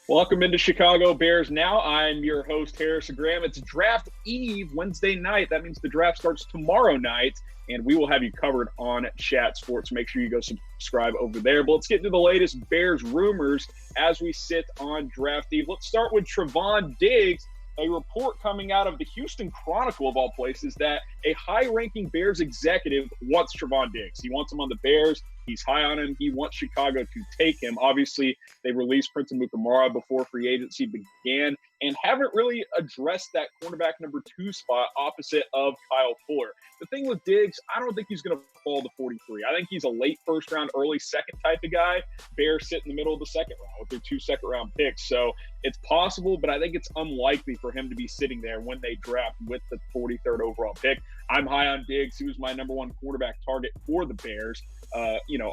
Welcome into Chicago Bears Now. I'm your host, Harrison Graham. It's draft eve Wednesday night. That means the draft starts tomorrow night, and we will have you covered on Chat Sports. Make sure you go subscribe over there. But let's get into the latest Bears rumors as we sit on draft eve. Let's start with Trevon Diggs. A report coming out of the Houston Chronicle, of all places, that a high-ranking Bears executive wants Trevon Diggs. He wants him on the Bears. He's high on him. He wants Chicago to take him. Obviously, they released Prince Amukamara before free agency began and haven't really addressed that cornerback number 2 spot opposite of Kyle Fuller. The thing with Diggs, I don't think he's going to fall to 43. I think he's a late first round, early second type of guy. Bears sit in the middle of the second round with their 2 second-round picks. So it's possible, but I think it's unlikely for him to be sitting there when they draft with the 43rd overall pick. I'm high on Diggs. He was my number 1 quarterback target for the Bears.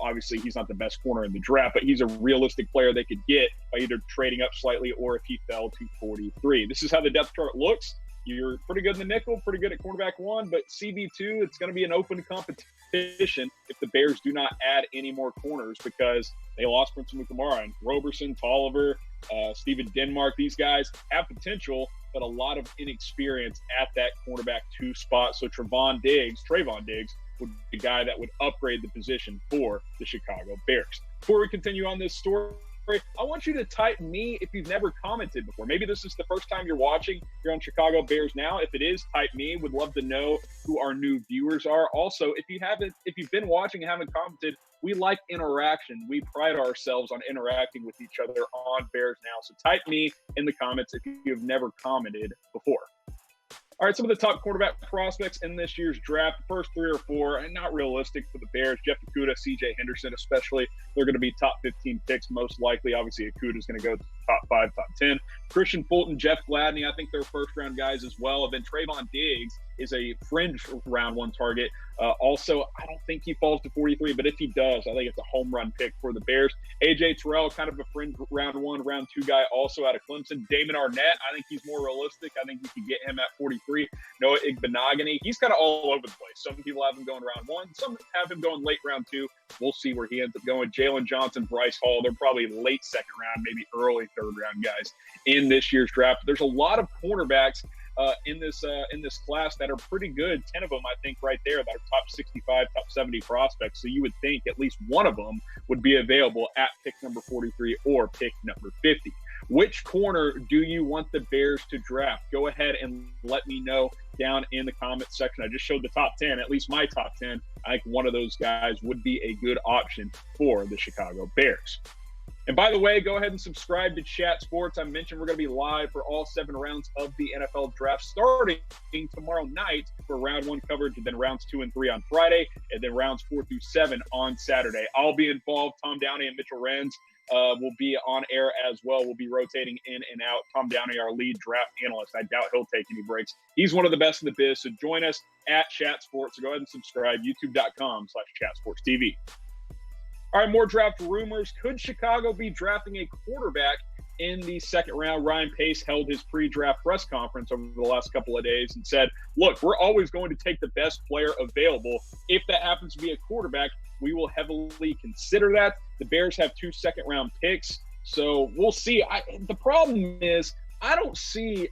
Obviously he's not the best corner in the draft, but he's a realistic player they could get by either trading up slightly or if he fell to 43. This is how the depth chart looks. You're pretty good in the nickel, pretty good at cornerback 1, but CB2, it's going to be an open competition if the Bears do not add any more corners because they lost Prince Amukamara and Roberson, Tolliver, Steven Denmark. These guys have potential, but a lot of inexperience at that cornerback 2 spot. So Trevon Diggs would be the guy that would upgrade the position for the Chicago Bears. Before we continue on this story, I want you to type me if you've never commented before. Maybe this is the first time you're watching. You're on Chicago Bears Now. If it is, type me. Would love to know who our new viewers are. Also, if you've been watching and haven't commented, we like interaction. We pride ourselves on interacting with each other on Bears Now. So type me in the comments if you've never commented before. All right, some of the top quarterback prospects in this year's draft, the first 3 or 4, and not realistic for the Bears. Jeff Okudah, C.J. Henderson especially, they're going to be top 15 picks most likely. Obviously, Okudah is going to go top 5, top 10. Christian Fulton, Jeff Gladney, I think they're first-round guys as well. And then Trevon Diggs is a fringe round 1 target. Also, I don't think he falls to 43, but if he does, I think it's a home run pick for the Bears. A.J. Terrell, kind of a fringe round 1, round 2 guy also out of Clemson. Damon Arnett, I think he's more realistic. I think we could get him at 43. Noah Igbenogany, he's kind of all over the place. Some people have him going round 1. Some have him going late round 2. We'll see where he ends up going. Jalen Johnson, Bryce Hall, they're probably late second round, maybe early third round guys in this year's draft. There's a lot of cornerbacks in this class that are pretty good. 10 of them, I think, right there that are top 65, top 70 prospects. So you would think at least one of them would be available at pick number 43 or pick number 50. Which corner do you want the Bears to draft? Go ahead and let me know down in the comments section. I just showed the top 10, at least my top 10. I think one of those guys would be a good option for the Chicago Bears. And by the way, go ahead and subscribe to Chat Sports. I mentioned we're going to be live for all 7 rounds of the NFL draft starting tomorrow night for round 1 coverage, and then rounds 2 and 3 on Friday, and then rounds 4 through 7 on Saturday. I'll be involved. Tom Downey and Mitchell Renz will be on air as well. We'll be rotating in and out. Tom Downey, our lead draft analyst. I doubt he'll take any breaks. He's one of the best in the biz. So join us at Chat Sports. So go ahead and subscribe, youtube.com/ChatSportsTV. All right, more draft rumors. Could Chicago be drafting a quarterback in the second round? Ryan Pace held his pre-draft press conference over the last couple of days and said, look, we're always going to take the best player available. If that happens to be a quarterback, we will heavily consider that. The Bears have 2 second-round picks, so we'll see. The problem is I don't see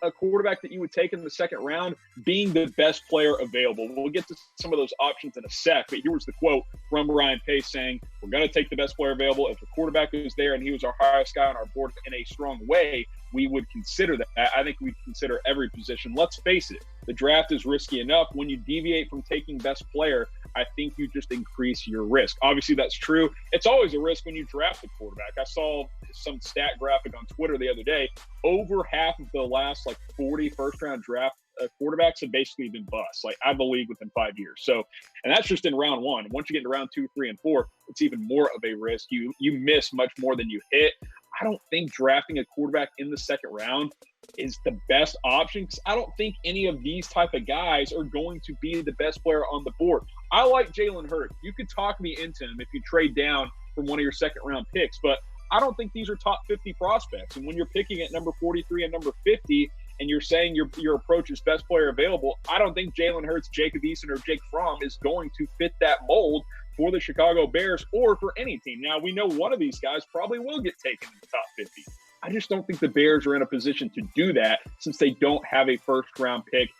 a quarterback that you would take in the second round being the best player available. We'll get to some of those options in a sec, but here was the quote from Ryan Pace saying, we're going to take the best player available. If the quarterback is there and he was our highest guy on our board in a strong way, we would consider that. I think we'd consider every position. Let's face it, the draft is risky enough. When you deviate from taking best player, I think you just increase your risk. Obviously, that's true. It's always a risk when you draft a quarterback. I saw some stat graphic on Twitter the other day. Over half of the last 40 first-round draft quarterbacks have basically been busts, out of the league within 5 years. So, and that's just in round 1. Once you get into round 2, 3, and 4, it's even more of a risk. You miss much more than you hit. I don't think drafting a quarterback in the second round is the best option because I don't think any of these type of guys are going to be the best player on the board. I like Jalen Hurts. You could talk me into him if you trade down from one of your second-round picks, but I don't think these are top 50 prospects. And when you're picking at number 43 and number 50 and you're saying your approach is best player available, I don't think Jalen Hurts, Jacob Eason, or Jake Fromm is going to fit that mold for the Chicago Bears or for any team. Now, we know one of these guys probably will get taken in the top 50. I just don't think the Bears are in a position to do that since they don't have a first-round pick.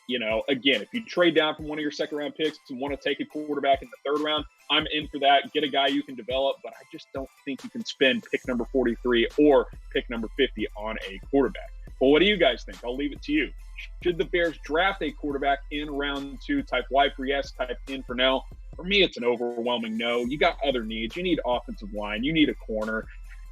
You know, again, if you trade down from one of your second-round picks and want to take a quarterback in the third round, I'm in for that. Get a guy you can develop, but I just don't think you can spend pick number 43 or pick number 50 on a quarterback. Well, what do you guys think? I'll leave it to you. Should the Bears draft a quarterback in round 2? Type Y for yes, type in for no. For me, it's an overwhelming no. You got other needs. You need offensive line. You need a corner.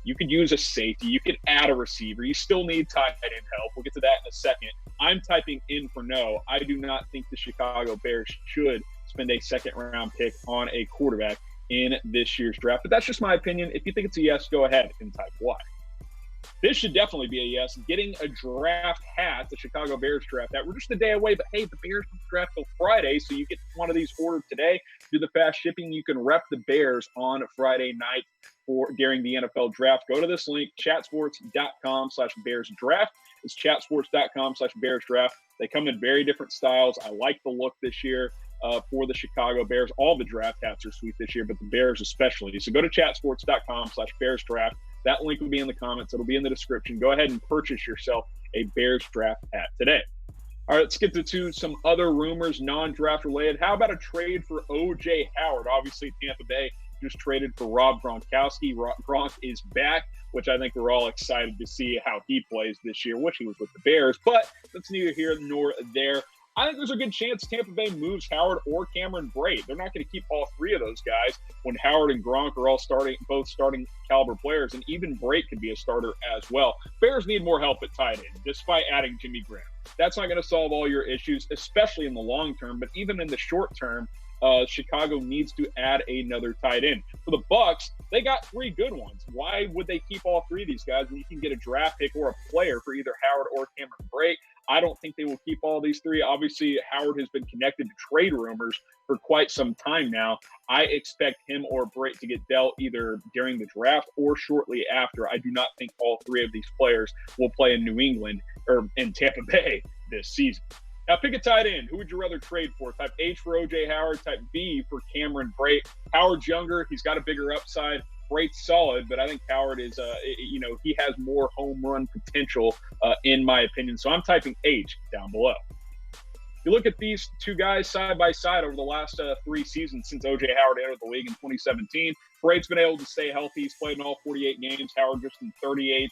You could use a safety. You could add a receiver. You still need tight end help. We'll get to that in a second. I'm typing in for no. I do not think the Chicago Bears should spend a second-round pick on a quarterback in this year's draft. But that's just my opinion. If you think it's a yes, go ahead and type Y. This should definitely be a yes. Getting a draft hat, the Chicago Bears draft hat. We're just a day away, but hey, the Bears don't draft till Friday, so you get one of these ordered today. Do the fast shipping. You can rep the Bears on Friday night during the NFL draft. Go to this link, chatsports.com/Bears draft. It's chatsports.com/Bears draft. They come in very different styles. I like the look this year for the Chicago Bears. All the draft hats are sweet this year, but the Bears especially. So go to chatsports.com/Bears draft. That link will be in the comments. It'll be in the description. Go ahead and purchase yourself a Bears draft hat today. All right, let's get to some other rumors, non-draft related. How about a trade for O.J. Howard? Obviously, Tampa Bay just traded for Rob Gronkowski. Gronk is back, which I think we're all excited to see how he plays this year. Wish he was with the Bears, but that's neither here nor there. I think there's a good chance Tampa Bay moves Howard or Cameron Brate. They're not going to keep all three of those guys when Howard and Gronk are all both starting caliber players, and even Brate could be a starter as well. Bears need more help at tight end, despite adding Jimmy Graham. That's not going to solve all your issues, especially in the long term, but even in the short term, Chicago needs to add another tight end. For the Bucs, they got three good ones. Why would they keep all three of these guys when you can get a draft pick or a player for either Howard or Cameron Brate? I don't think they will keep all these three. Obviously, Howard has been connected to trade rumors for quite some time now. I expect him or Brate to get dealt either during the draft or shortly after. I do not think all three of these players will play in New England or in Tampa Bay this season. Now, pick a tight end. Who would you rather trade for? Type H for O.J. Howard, type B for Cameron Brate. Howard's younger. He's got a bigger upside. Brate's solid, but I think Howard is, he has more home run potential, in my opinion. So I'm typing H down below. You look at these two guys side by side over the last 3 seasons since O.J. Howard entered the league in 2017. Brate's been able to stay healthy. He's played in all 48 games. Howard just in 38.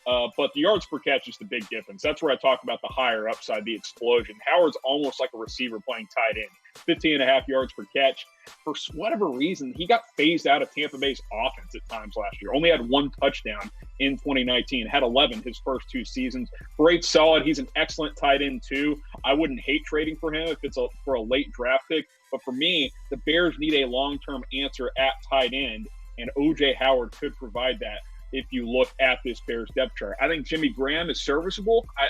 But the yards per catch is the big difference. That's where I talk about the higher upside, the explosion. Howard's almost like a receiver playing tight end, 15.5 yards per catch. For whatever reason, he got phased out of Tampa Bay's offense at times last year. Only had 1 touchdown in 2019, had 11 his first 2 seasons. Brate's solid. He's an excellent tight end too. I wouldn't hate trading for him if it's for a late draft pick. But for me, the Bears need a long-term answer at tight end, and O.J. Howard could provide that. If you look at this Bears depth chart, I think Jimmy Graham is serviceable. I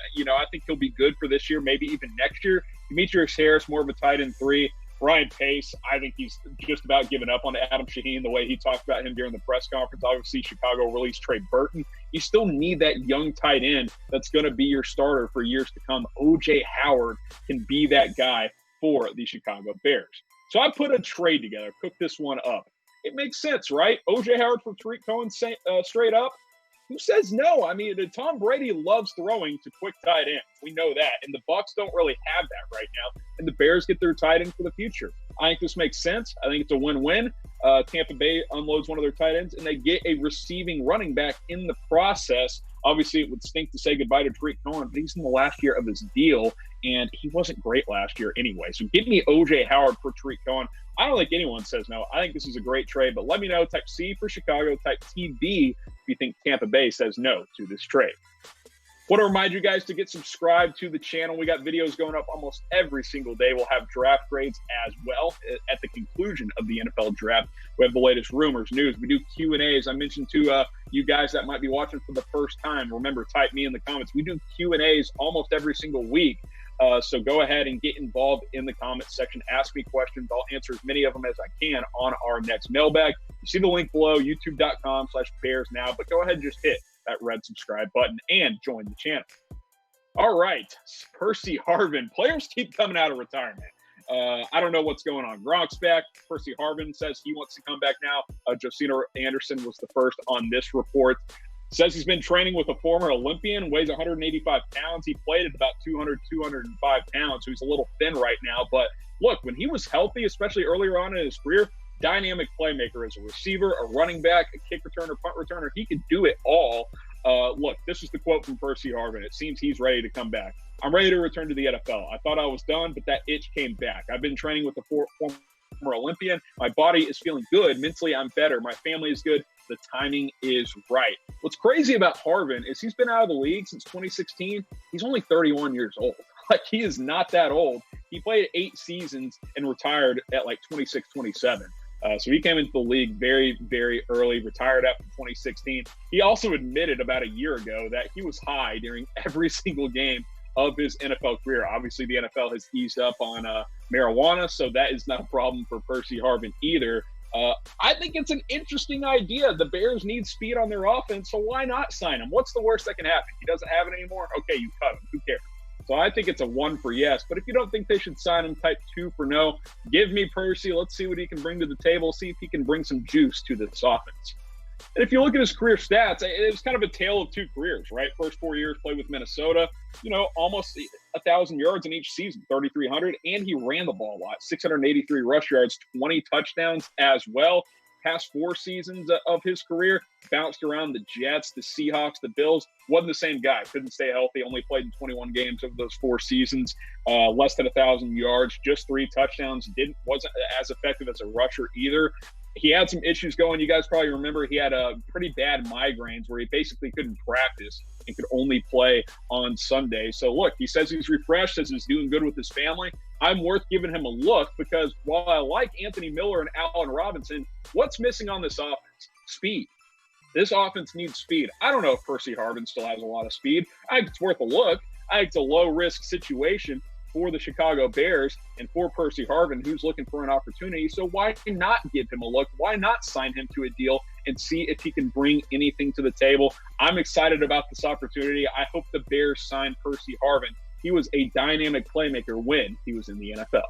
think he'll be good for this year, maybe even next year. Demetrius Harris, more of a tight end 3. Ryan Pace, I think he's just about given up on Adam Shaheen the way he talked about him during the press conference. Obviously, Chicago released Trey Burton. You still need that young tight end that's going to be your starter for years to come. O.J. Howard can be that guy for the Chicago Bears. So I put a trade together, cook this one up. It makes sense, right? O.J. Howard for Tariq Cohen straight up. Who says no? I mean, Tom Brady loves throwing to quick tight ends. We know that. And the Bucs don't really have that right now. And the Bears get their tight end for the future. I think this makes sense. I think it's a win-win. Tampa Bay unloads one of their tight ends, and they get a receiving running back in the process. Obviously, it would stink to say goodbye to Tariq Cohen, but he's in the last year of his deal, and he wasn't great last year anyway. So give me O.J. Howard for Tariq Cohen. I don't think anyone says no. I think this is a great trade, but let me know. Type C for Chicago, type TB if you think Tampa Bay says no to this trade. Want to remind you guys to get subscribed to the channel. We got videos going up almost every single day. We'll have draft grades as well at the conclusion of the NFL draft. We have the latest rumors, news. We do Q&As. I mentioned to you guys that might be watching for the first time, remember, type me in the comments. We do Q&As almost every single week. So go ahead and get involved in the comments section. Ask me questions. I'll answer as many of them as I can on our next mailbag. You see the link below, youtube.com/Bears now. But go ahead and just hit that red subscribe button and join the channel. All right, Percy Harvin. Players keep coming out of retirement. I don't know what's going on. Gronk's back. Percy Harvin says he wants to come back now. Josina Anderson was the first on this report. Says he's been training with a former Olympian, weighs 185 pounds. He played at about 200, 205 pounds, so he's a little thin right now. But look, when he was healthy, especially earlier on in his career, dynamic playmaker as a receiver, a running back, a kick returner, punt returner. He could do it all. Look, this is the quote from Percy Harvin. It seems he's ready to come back. I'm ready to return to the NFL. I thought I was done, but that itch came back. I've been training with the former Olympian. My body is feeling good. Mentally, I'm better. My family is good. The timing is right. What's crazy about Harvin is he's been out of the league since 2016. He's only 31 years old. Like, he is not that old. He played 8 seasons and retired at like 26, 27. So he came into the league very, very early, retired after 2016. He also admitted about a year ago that he was high during every single game of his NFL career. Obviously, the NFL has eased up on marijuana, so that is not a problem for Percy Harvin either. I think it's an interesting idea. The Bears need speed on their offense, so why not sign him? What's the worst that can happen? He doesn't have it anymore? Okay, you cut him. Who cares? So I think it's a 1 for yes. But if you don't think they should sign him, type 2 for no. Give me Percy. Let's see what he can bring to the table. See if he can bring some juice to this offense. And if you look at his career stats, it was kind of a tale of 2 careers, right? First 4 years played with Minnesota, almost 1,000 yards in each season, 3,300. And he ran the ball a lot, 683 rush yards, 20 touchdowns as well. Past 4 seasons of his career, bounced around the Jets, the Seahawks, the Bills. Wasn't the same guy. Couldn't stay healthy. Only played in 21 games over those 4 seasons. Less than 1,000 yards, just 3 touchdowns. Wasn't as effective as a rusher either. He had some issues going. You guys probably remember he had a pretty bad migraines where he basically couldn't practice and could only play on Sunday. So look, he says he's refreshed, says he's doing good with his family. I'm worth giving him a look because while I like Anthony Miller and Allen Robinson, what's missing on this offense? Speed. This offense needs speed. I don't know if Percy Harvin still has a lot of speed. I think it's worth a look. I think it's a low-risk situation for the Chicago Bears and for Percy Harvin, who's looking for an opportunity. So why not give him a look? Why not sign him to a deal and see if he can bring anything to the table? I'm excited about this opportunity. I hope the Bears sign Percy Harvin. He was a dynamic playmaker when he was in the NFL.